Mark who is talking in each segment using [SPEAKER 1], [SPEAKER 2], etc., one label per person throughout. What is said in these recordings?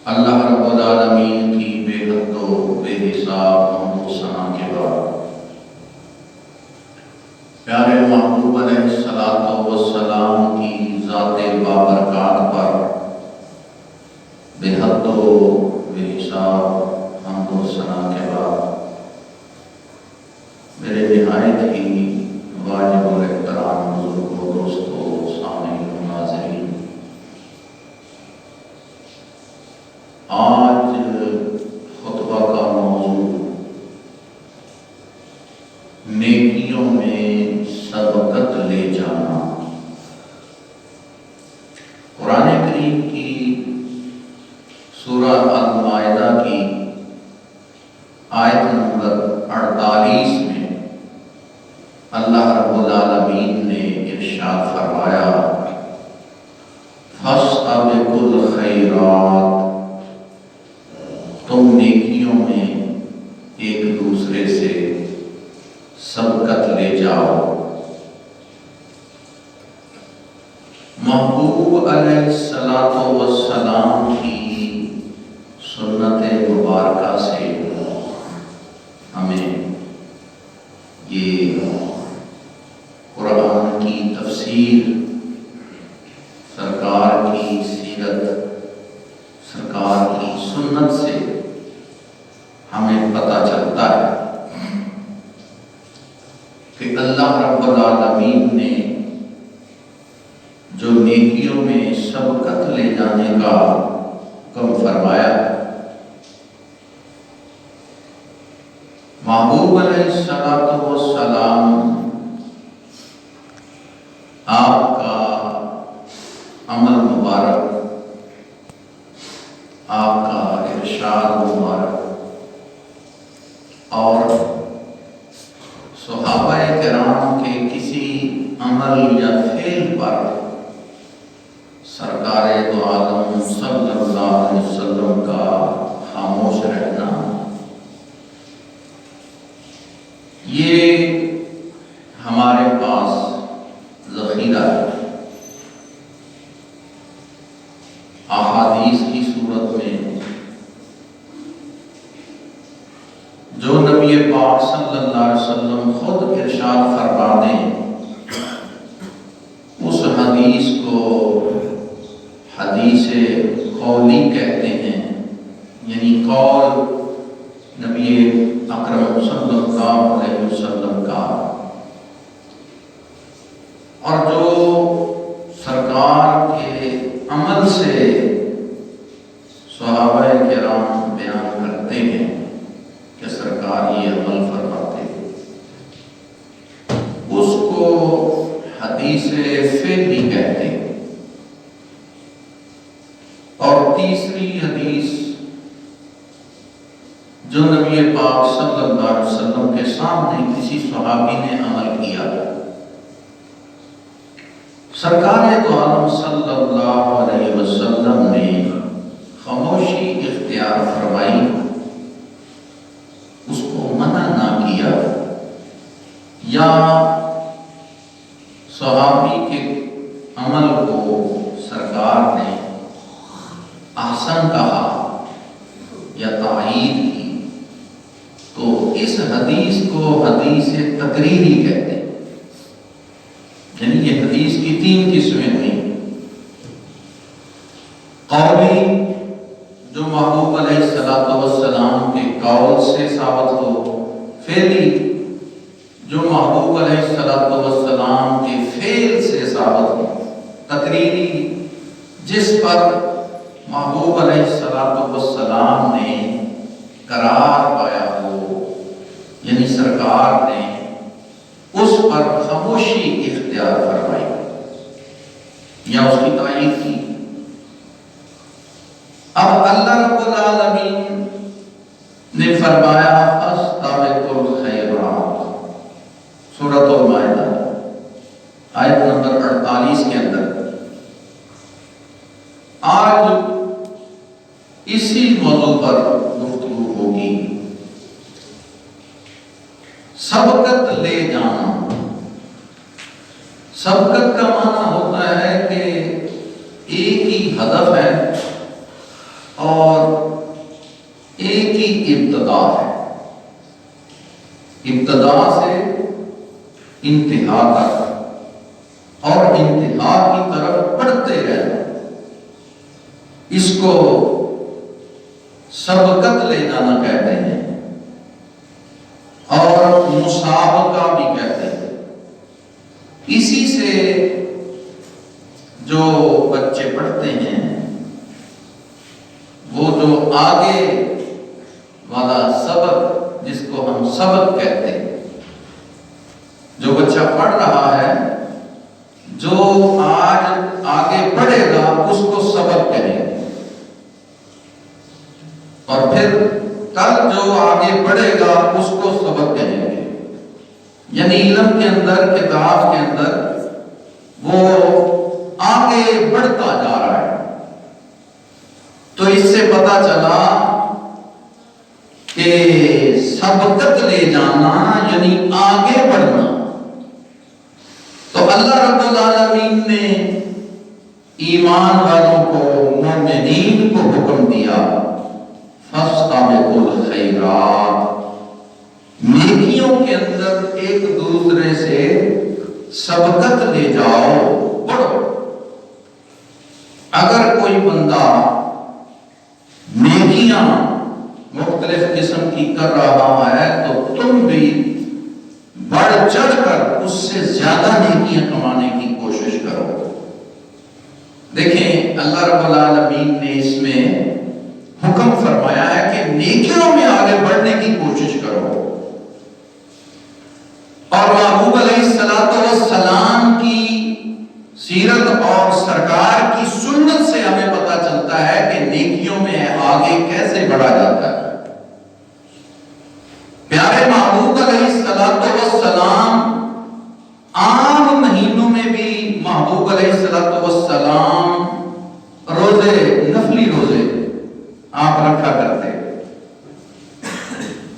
[SPEAKER 1] اللہ رب العالمین کی بے حد و بے حساب حمد و ثنا کے بعد پیارے محبوب علیہ الصلوۃ والسلام کی ذات بابرکات پر بے حد و بے حساب حمد و ثنا کے بعد میرے نہایت ہی واجب الاحترام بزرگوں، دوستوں، سامعین و ناظرین، آج خطبہ کا موضوع نیکیوں میں سبقت لے جانا۔ قرآن کریم کی سورہ المائدہ کی آیت نمبر 48 میں اللہ رب العالمین نے ارشاد فرمایا، فَاسْتَبِقُوا الْخَيْرَاتِ، تم نیکیوں میں ایک دوسرے سے سبقت لے جاؤ۔ محبوب علیہ الصلوۃ والسلام کی سنت مبارکہ سے ہمیں یہ قرآن کی تفسیر، سرکار کی سیرت، سرکار کی سنت سے ہمیں پتہ چلتا ہے کہ اللہ رب العالمین نے جو نیکیوں میں سبقت لے جانے کا حکم فرمایا، محبوب علیہ الصلوۃ والسلام آپ کا عمل مبارک، آپ کا ارشاد مبارک اور صحابہ کرام کے کسی عمل یا فعل پر سرکار دو عالم صلی اللہ علیہ وسلم کا خاموش رہنا، یہ ہمارے پاس ذخیرہ ہے۔ احادیث کی صورت میں جو نبی پاک صلی اللہ علیہ وسلم خود ارشاد فرما دیں، اس حدیث کو حدیث قولی کہتے ہیں، یعنی قول نبی اکرم صلی اللہ علیہ وسلم کا، اور جو سرکار کے عمل سے صحابہ کرام بیان کرتے ہیں کہ سرکار یہ عمل فرماتے ہیں، اس کو حدیث فعلی کہتے ہیں۔ اور تیسری حدیث جو نبی پاک صلی اللہ علیہ وسلم کے سامنے کسی صحابی نے عمل کیا، سرکار دو عالم صلی اللہ علیہ وسلم نے خاموشی اختیار فرمائی، اس کو منع نہ کیا، یا صحابی کے عمل کو سرکار نے احسن کہا یا تائید کی، تو اس حدیث کو حدیث تقریری کہتے ہیں۔ یعنی یہ حدیث کی 3 قسمیں ہوئیں: قولی، جو محبوب علیہ الصلوۃ والسلام کے قول سے ثابت ہو، فعلی، جو محبوب علیہ الصلوۃ والسلام کے فعل سے ثابت ہو، تقریری، جس پر محبوب علیہ الصلوۃ والسلام نے قرار پایا ہو، یعنی سرکار نے اس پر خاموشی اختیار فرمائی یا اس کی تائید کی۔ اب اللہ رب العالمین نے فرمایا، فاستبقوا الخیرات، سورۃ المائدہ آیت نمبر 48 کے اندر۔ آج اسی موضوع پر گفتگو ہوگی، سبقت لے جانا۔ سبقت کا معنی ہوتا ہے کہ ایک ہی ہدف ہے اور ابتدا ہے، ابتدا سے انتہا تک اور انتہا کی طرف بڑھتے رہنا، اس کو سبقت لے جانا کہتے ہیں اور مسابقہ بھی کہتے ہیں۔ اسی سے جو بچے پڑھتے ہیں وہ جو آگے والا سبق، جس کو ہم سبق کہتے ہیں، جو بچہ پڑھ رہا ہے، جو آج آگے پڑھے گا اس کو سبق کہیں گے، اور پھر کل جو آگے بڑھے گا اس کو سبق کہیں گے۔ یعنی علم کے اندر، کتاب کے اندر وہ آگے بڑھتا جا رہا ہے۔ تو اس سے پتہ چلا کہ سبقت لے جانا یعنی آگے بڑھنا۔ تو اللہ رب العالمین نے ایمان والوں کو، مومنین کو حکم دیا، فاستبقوا الخیرات، نیکیوں کے اندر ایک دوسرے سے سبقت لے جاؤ، بڑھو۔ اگر کوئی بندہ نیکیاں مختلف قسم کی کر رہا ہے تو تم بھی بڑھ چڑھ کر اس سے زیادہ نیکیاں کمانے کی کوشش کرو۔ دیکھیں اللہ رب العالمین نے اس میں حکم فرمایا ہے کہ نیکیوں میں آگے بڑھنے کی کوشش کرو، اور محبوب علیہ السلام کی سیرت اور سرکار کی سنت سے ہمیں پتہ چلتا ہے کہ نیکیوں میں آگے کیسے بڑھا جاتا ہے۔ پیارے محبوب علیہ السلام عام مہینوں میں بھی محبوب علیہ السلام روزے، نفلی روزے آپ رکھا کرتے،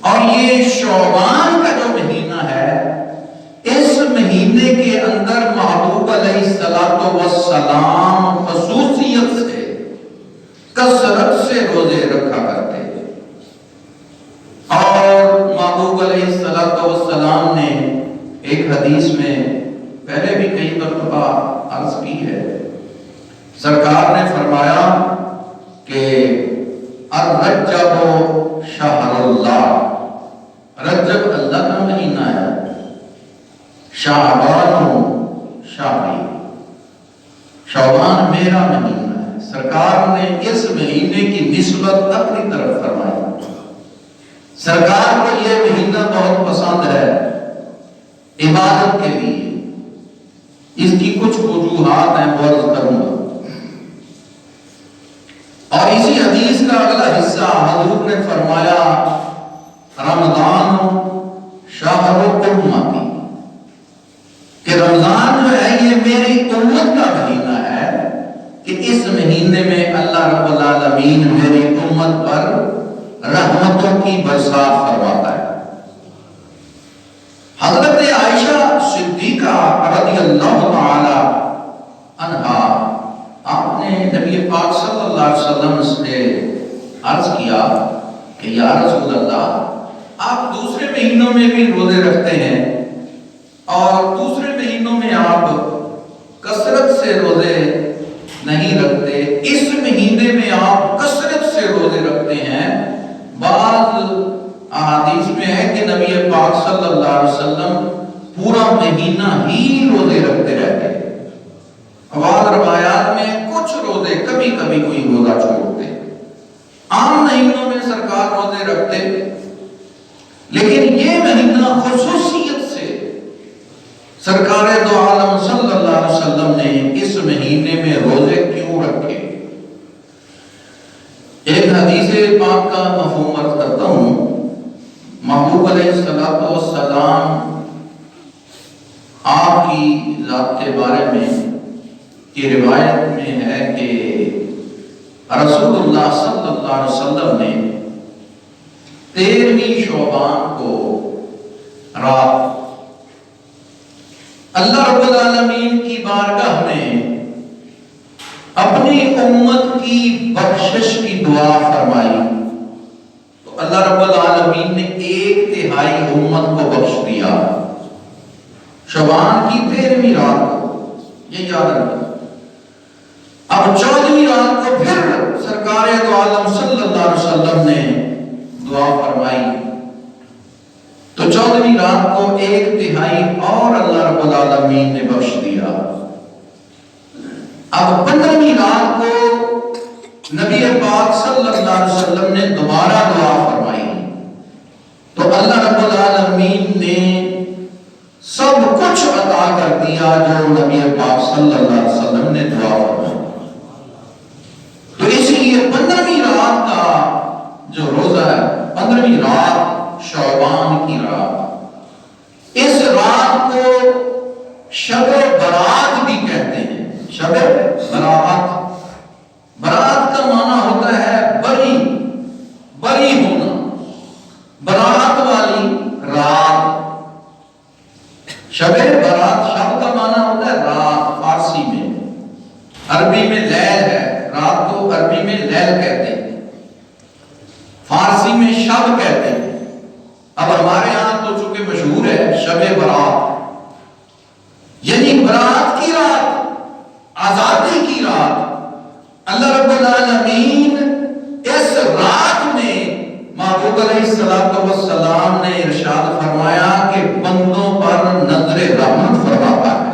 [SPEAKER 1] اور یہ شعبان کا جو مہینہ ہے، اس مہینے کے اندر محبوب علیہ السلام خصوصیت سے، کثرت سے روزے رکھا کرتے، اور محبوب علیہ السلام نے ایک حدیث میں پہلے بھی کئی مرتبہ عرض کی ہے، سرکار نے فرمایا کہ الرجب شہر اللہ، رجب اللہ کا مہینہ ہے، شعبان شہری، شعبان میرا مہینہ ہے۔ سرکار نے اس مہینے کی نسبت اپنی طرف فرمائی۔ سرکار کو یہ مہینہ بہت پسند ہے عبادت کے لیے، اس کی کچھ وجوہات ہیں، وہ عرض کروں گا۔ اور اسی حدیث کا اگلا حصہ حضور نے فرمایا رمضان شہر امتی، کہ رمضان جو ہے یہ میری امت کا مہینہ ہے، کہ اس مہینے میں اللہ رب العالمین میری امت پر رحمتوں کی برسات فرماتا ہے۔ حضرت عائشہ صدیقہ رضی اللہ تعالی عنہا، آپ نے نبی پاک صلی اللہ علیہ وسلم سے عرض کیا کہ یا رسول اللہ، آپ دوسرے مہینوں میں بھی روزے رکھتے ہیں اور دوسرے مہینوں میں آپ کثرت سے روزے نہیں رکھتے، اس مہینے میں آپ کثرت سے روزے رکھتے ہیں۔ بعض احادیث میں ہے کہ نبی پاک صلی اللہ علیہ وسلم پورا مہینہ ہی روزے رکھتے رہتے ہیں، بعض روایات میں کچھ روزے، کبھی کبھی کوئی روزہ چھوڑتے۔ عام مہینوں میں سرکار روزے رکھتے، لیکن یہ مہینہ خصوصیت سے سرکار دو عالم صلی اللہ علیہ وسلم نے اس مہینے میں روزے کیوں رکھے؟ ایک حدیث پاک کا مفہوم عرض کرتا ہوں۔ محبوب علیہ السلام آپ کی ذات کے بارے میں کی روایت میں ہے کہ رسول اللہ صلی اللہ علیہ وسلم نے 13ویں شعبان کو رات اللہ رب العالمین کی بارگاہ میں اپنی امت کی بخشش کی دعا فرمائی۔ تو تو اللہ رب العالمین نے 1/3 امت کو بخش دیا شعبان کی 13ویں رات کو، یہ یاد رکھیں۔ اب 14ویں رات کو پھر سرکار دو عالم صلی اللہ علیہ وسلم نے دعا فرمائی، تو 14ویں رات کو 1/3 اور اللہ رب العالمین نے بخش دیا۔ اب 15ویں رات کو نبی پاک صلی اللہ علیہ وسلم نے دوبارہ دعا فرمائی، تو اللہ رب العالمین نے سب کچھ عطا کر دیا جو نبی پاک صلی اللہ علیہ وسلم نے دعا فرمائی۔ تو اسی لیے 15ویں رات کا جو روزہ ہے، 15ویں رات شعبان کی رات، اس رات کو شب برات بھی کہتے ہیں۔ شب برات، برات کا معنی ہوتا ہے بری، بری ہونا، برات والی رات۔ شب برات، شب کا معنی ہوتا ہے رات فارسی میں، عربی میں لیل ہے، رات کو عربی میں لیل کہتے ہیں، فارسی میں شب کہتے ہیں۔ اب ہمارے ہاں تو چونکہ مشہور ہے شب برات، یعنی برات کی رات، آزادی کی رات۔ اللہ رب العالمین اس رات میں محبوب علیہ السلام نے ارشاد فرمایا کہ بندوں پر نظر رحمت فرماتا ہے۔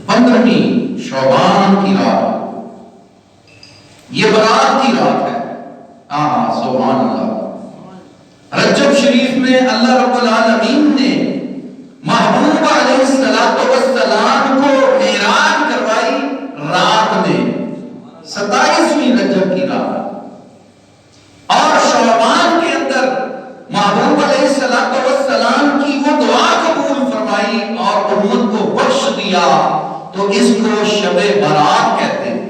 [SPEAKER 1] 15ویں شعبان کی رات، یہ برات کی رات ہے۔ سبحان اللہ۔ رجب شریف میں اللہ رب العالمین نے محبوب علیہ السلام کو معراج کروائی رات میں، 27ویں رجب کی رات، اور شعبان کے اندر محبوب علیہ السلام کی وہ دعا قبول فرمائی اور امت کو بخش دیا، تو اس کو شب برات کہتے ہیں۔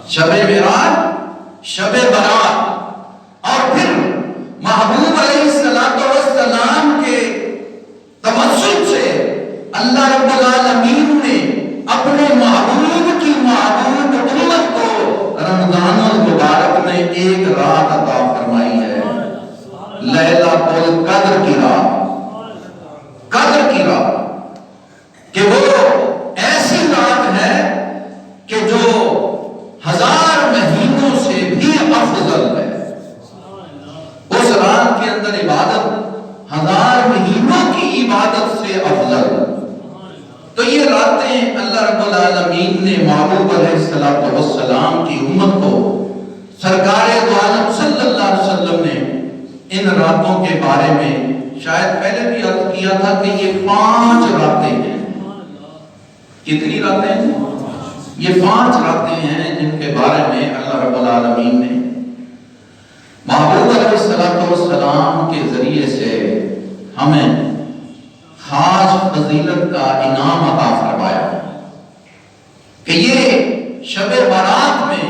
[SPEAKER 1] شب معراج، شب برات۔ اور پھر محبوب علیہ السلام کے تمسک سے اللہ رب العالمین نے اپنے محبوب کی محبوب امت کو رمضان المبارک میں ایک رات عطا فرمائی ہے، لیلۃ القدر کی رات، قدر کی رات، کہ وہ ایسی رات ہے کہ جو 1000 مہینوں سے بھی افضل ہے۔ اس رات کے اندر عبادت 1000 مہینوں کی عبادت سے افضل۔ تو یہ راتیں اللہ رب العالمین نے محبوب علیہ السلام کی امت کو، سرکار دو عالم صلی اللہ علیہ وسلم نے ان راتوں کے بارے میں شاید پہلے بھی عرض کیا تھا کہ یہ 5 راتیں ہیں۔ کتنی راتیں ہیں؟ یہ 5 راتیں ہیں جن کے بارے میں اللہ رب العالمین نے محبوب علیہ السلام کے ذریعے سے ہمیں خاص فضیلت کا انعام عطا فرمایا، کہ یہ شب برات میں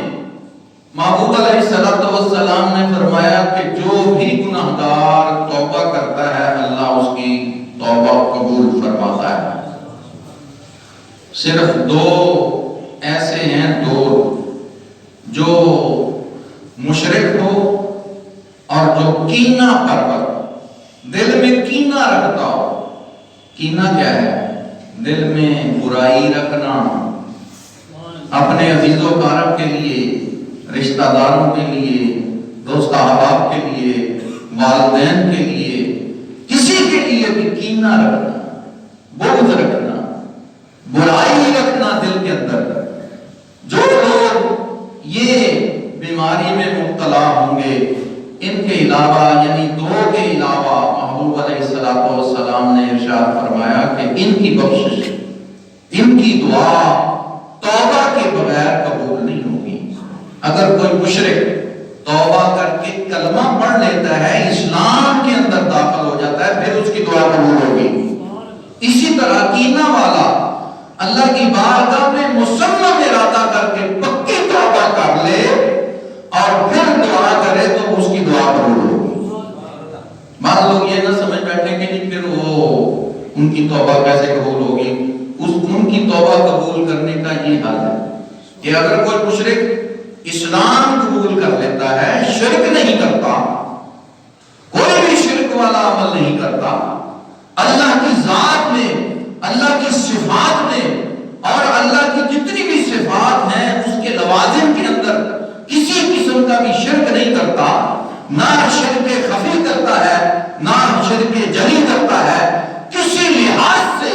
[SPEAKER 1] محبوب علیہ السلام نے فرمایا کہ جو بھی گناہگار توبہ کرتا ہے اللہ اس کی توبہ قبول فرماتا ہے۔ صرف 2 ایسے ہیں، 2 جو مشرک ہو اور جو کینہ پرور، دل میں کینہ رکھتا ہو۔ کینہ کیا ہے؟ دل میں برائی رکھنا، اپنے عزیز و اقارب کے لیے، رشتہ داروں کے لیے، دوست احباب کے لیے، والدین کے لیے، کسی کے لیے بھی کینہ رکھنا، بغض رکھنا، برائی رکھنا دل کے اندر۔ جو لوگ یہ بیماری میں مبتلا ہوں گے، ان کے علاوہ یعنی 2 کے علاوہ محبوب علیہ السلام نے ارشاد فرمایا کہ ان کی بخشش، ان کی دعا توبہ کے بغیر قبول نہیں ہوگی۔ اگر کوئی مشرک توبہ کر کے کلمہ پڑھ لیتا ہے، اسلام کے اندر داخل ہو جاتا ہے، پھر اس کی دعا قبول ہوگی۔ اسی طرح کینہ والا اللہ کی بارگاہ میں مصمم ارادہ کر کے پکی توبہ کر لے اور پھر دعا کرے تو اس کی دعا قبول ہوگی۔ بعض لوگ یہ نہ سمجھ بیٹھے کہ نہیں پھر وہ ان کی توبہ کیسے قبول ہوگی۔ ان کی توبہ قبول کرنے کا یہ حل ہے کہ اگر کوئی مشرک اسلام قبول کر لیتا ہے، شرک نہیں کرتا، کوئی بھی شرک والا عمل نہیں کرتا، اللہ کی ذات میں، اللہ کی صفات میں اور اللہ کی جتنی بھی صفات ہیں اس کے لوازم کے اندر کسی قسم کا بھی شرک نہیں کرتا، نہ شرک خفی کرتا ہے نہ شرک جلی کرتا ہے، کسی لحاظ سے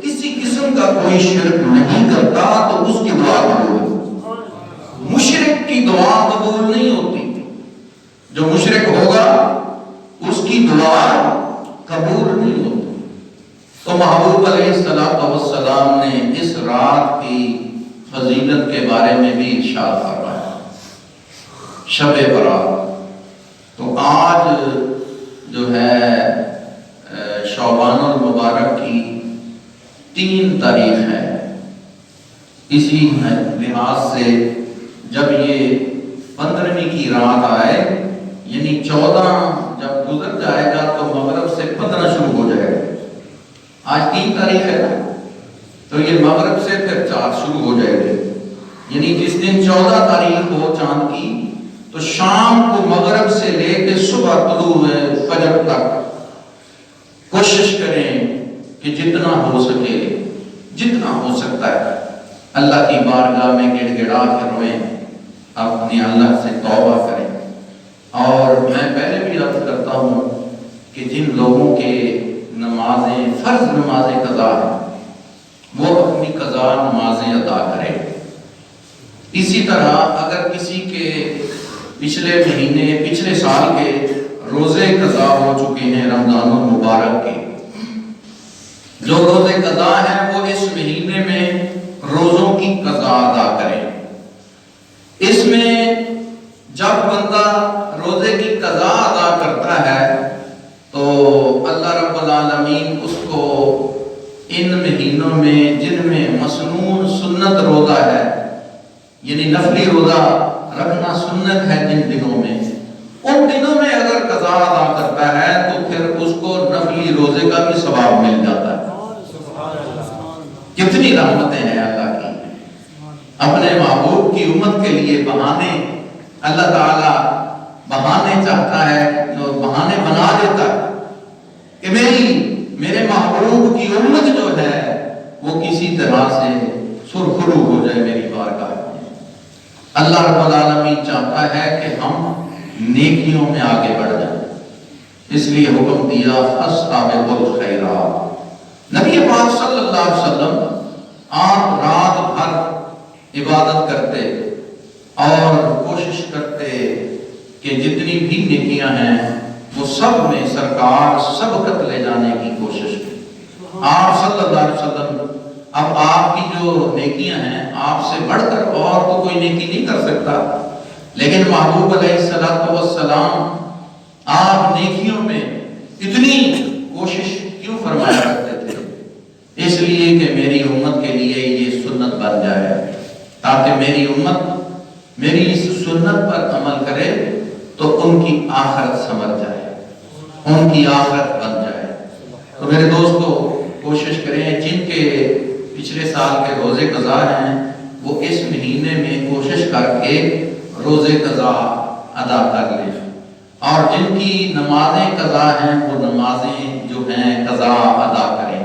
[SPEAKER 1] کسی قسم کا کوئی شرک نہیں کرتا، تو اس کی دعا قبول ہے۔ مشرک کی دعا قبول نہیں ہوتی، جو مشرک ہوگا اس کی دعا قبول نہیں ہوتی۔ تو محبوب علیہ السلام نے اس رات کی فضیلت کے بارے میں بھی ارشاد فرمایا، شب برات۔ تو آج جو ہے شعبان المبارک کی 3 تاریخ ہے، اسی لحاظ سے جب یہ 15ویں کی رات آئے، یعنی 14 جب گزر جائے گا تو مغرب سے 15 شروع ہو جائے گا۔ آج 3 تاریخ ہے نا، تو یہ مغرب سے پھر 4 شروع ہو جائے گی، یعنی جس دن 14 تاریخ ہو چاند کی، تو شام کو مغرب سے لے کے صبح طلوع فجر تک کوشش کریں کہ جتنا ہو سکے، جتنا ہو سکتا ہے اللہ کی بارگاہ میں گڑ گڑا کے روئیں، اپنے اللہ سے توبہ کریں۔ اور میں پہلے بھی عرض کرتا ہوں کہ جن لوگوں کے نمازیں فرض نمازیں قضا ہیں وہ اپنی قضا نمازیں ادا کریں۔ اسی طرح اگر کسی کے پچھلے مہینے پچھلے سال کے روزے قضا ہو چکے ہیں رمضان المبارک کے، جو روزے قضا ہیں وہ اس مہینے میں روزوں کی قضا ادا کریں۔ اس میں جب بندہ روزے کی قضا ادا کرتا ہے تو اللہ رب العالمین اس کو ان مہینوں میں جن میں مسنون سنت روزہ ہے، یعنی نفلی روزہ رکھنا سنت ہے، جن دنوں میں، ان دنوں میں اگر قضا ادا کرتا ہے تو پھر اس کو نفلی روزے کا بھی ثواب مل جاتا ہے۔ کتنی رحمتیں ہیں اللہ کی، اپنے محبوب کی امت کے لیے بہانے اللہ تعالیٰ بہانے چاہتا ہے، جو بہانے بنا دیتا ہے کہ میرے محبوب کی امت جو ہے وہ کسی طرح سے سرخرو ہو جائے میری بارگاہ میں۔ اللہ رب العالمین چاہتا ہے کہ ہم نیکیوں میں آگے بڑھ جائیں، اس لیے حکم دیا فاستبقوا الخیرات۔ نبی پاک صلی اللہ علیہ وسلم آپ رات بھر عبادت کرتے اور کوشش کرتے کہ جتنی بھی نیکیاں ہیں وہ سب میں سرکار سبقت لے جانے کی کوشش کی۔ آپ صلی اللہ علیہ وسلم، اب آپ کی جو نیکیاں ہیں آپ سے بڑھ کر اور تو کوئی نیکی نہیں کر سکتا، لیکن محبوب علیہ السلام آپ نیکیوں میں اتنی کوشش کیوں فرمایا کرتے تھے؟ اس لیے کہ میری امت کے لیے یہ سنت بن جائے، تاکہ میری امت میری اس سنت پر عمل کرے تو ان کی آخرت سنور جائے، ان کی آخرت بن جائے۔ تو میرے دوستو کوشش کریں، جن کے پچھلے سال کے روزے قضا ہیں وہ اس مہینے میں کوشش کر کے روزے قضا ادا کر لیں، اور جن کی نمازیں قضا ہیں وہ نمازیں جو ہیں قضا ادا کریں۔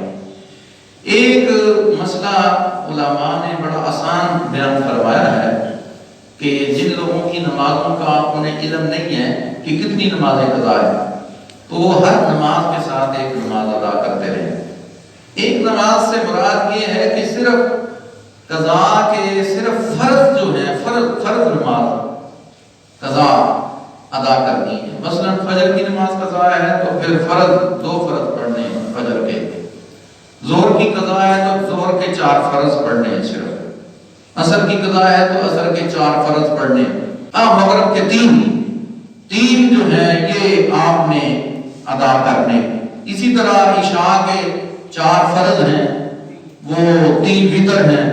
[SPEAKER 1] ایک مسئلہ علماء نے بڑا آسان بیان فرمایا ہے کہ جن لوگوں کی نمازوں کا انہیں علم نہیں ہے کہ کتنی نمازیں قضا ہیں، تو وہ ہر نماز کے ساتھ ایک نماز ادا کرتے رہیں۔ ایک نماز سے مراد یہ ہے کہ صرف قضا کے صرف فرض جو ہیں، فرض نماز قضا ادا کرنی ہے۔ مثلا فجر کی نماز قضا ہے تو پھر فرض 2 فرض پڑھنے ہیں فجر کے، ظہر کی قضا ہے تو ظہر کے 4 فرض پڑھنے ہیں صرف، عصر کی قضا ہے تو عصر کے 4 فرض پڑھنے ہیں، مغرب کے 3 جو ہیں یہ آپ نے ادا کرنے۔ اسی طرح عشاء کے 4 فرض ہیں، وہ 3 وتر ہیں،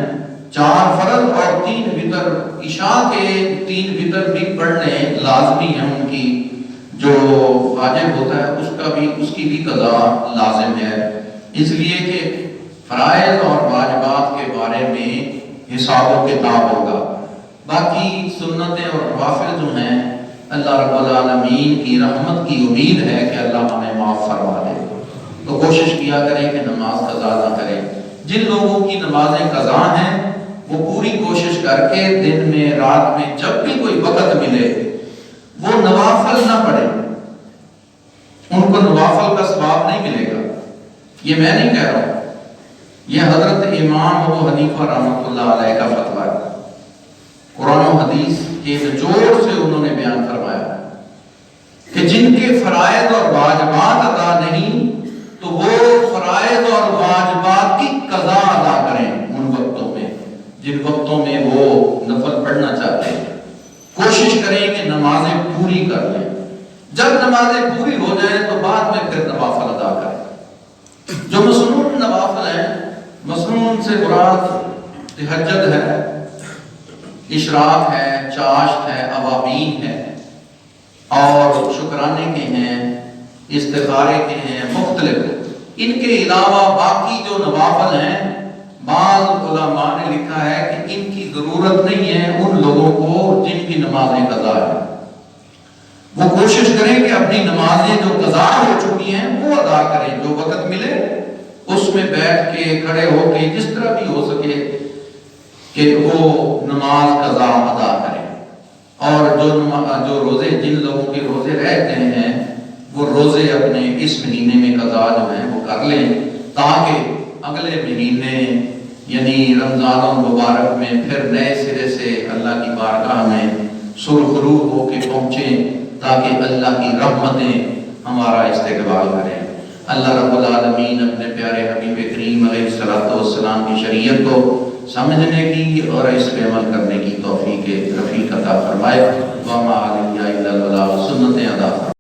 [SPEAKER 1] 4 فرض اور 3 وتر۔ عشاء کے 3 وتر بھی پڑھنے لازمی ہیں، ان کی جو واجب ہوتا ہے اس کی بھی قضا لازم ہے، اس لیے کہ فرائض اور واجبات کے بارے میں حساب و کتاب ہوگا۔ باقی سنتیں اور نوافل جو ہیں اللہ رب العالمین کی رحمت کی امید ہے کہ اللہ ہمیں معاف فرما دے، تو کوشش کیا کریں کہ نماز قضا نہ کریں۔ جن لوگوں کی نمازیں قضا ہیں وہ پوری کوشش کر کے دن میں رات میں جب بھی کوئی وقت ملے وہ نوافل نہ پڑھیں، ان کو نوافل کا ثواب نہیں ملے گا۔ یہ میں نہیں کہہ رہا ہوں، یہ حضرت امام ابو حنیفہ رحمۃ اللہ علیہ کا فتویٰ ہے، قرآن و حدیث کے نچوڑ سے انہوں نے بیان فرمایا کہ جن کے فرائض اور واجبات ادا نہیں تو وہ فرائض اور واجبات کی قضا ادا کریں ان وقتوں میں جن وقتوں میں وہ نفل پڑھنا چاہتے ہیں۔ کوشش کریں کہ نمازیں پوری کر لیں، جب نمازیں پوری ہو جائیں تو بعد میں پھر نوافل ادا کریں۔ جو مسنون نوافل ہیں، مسنون سے مراد تہجد ہے، اشراق ہے، چاشت ہے، اوابین ہے، اور شکرانے کے ہیں، استخارے کے ہیں، مختلف۔ ان کے علاوہ باقی جو نوافل ہیں بعض علماء نے لکھا ہے کہ ان کی ضرورت نہیں ہے ان لوگوں کو جن کی نمازیں قضا ہیں، وہ کوشش کریں کہ اپنی نمازیں جو قضا ہو چکی ہیں وہ ادا کریں، جو وقت ملے اس میں بیٹھ کے کھڑے ہو کے جس طرح بھی ہو سکے کہ وہ نماز قضا ادا کریں۔ اور جو روزے جن لوگوں کے روزے رہتے ہیں وہ روزے اپنے اس مہینے میں قضا جو ہیں وہ کر لیں، تاکہ اگلے مہینے یعنی رمضان المبارک میں پھر نئے سرے سے اللہ کی بارگاہ میں سرخرو ہو کے پہنچیں، تاکہ اللہ کی رحمتیں ہمارا استقبال کریں۔ اللہ رب العالمین اپنے پیارے حبیب کریم علیہ السلام کی شریعت کو سمجھنے کی اور اس پہ عمل کرنے کی توفیق رفیق عطا فرمائے۔ وما علیہ الا البلاغ، سنتیں ادا فرمائے۔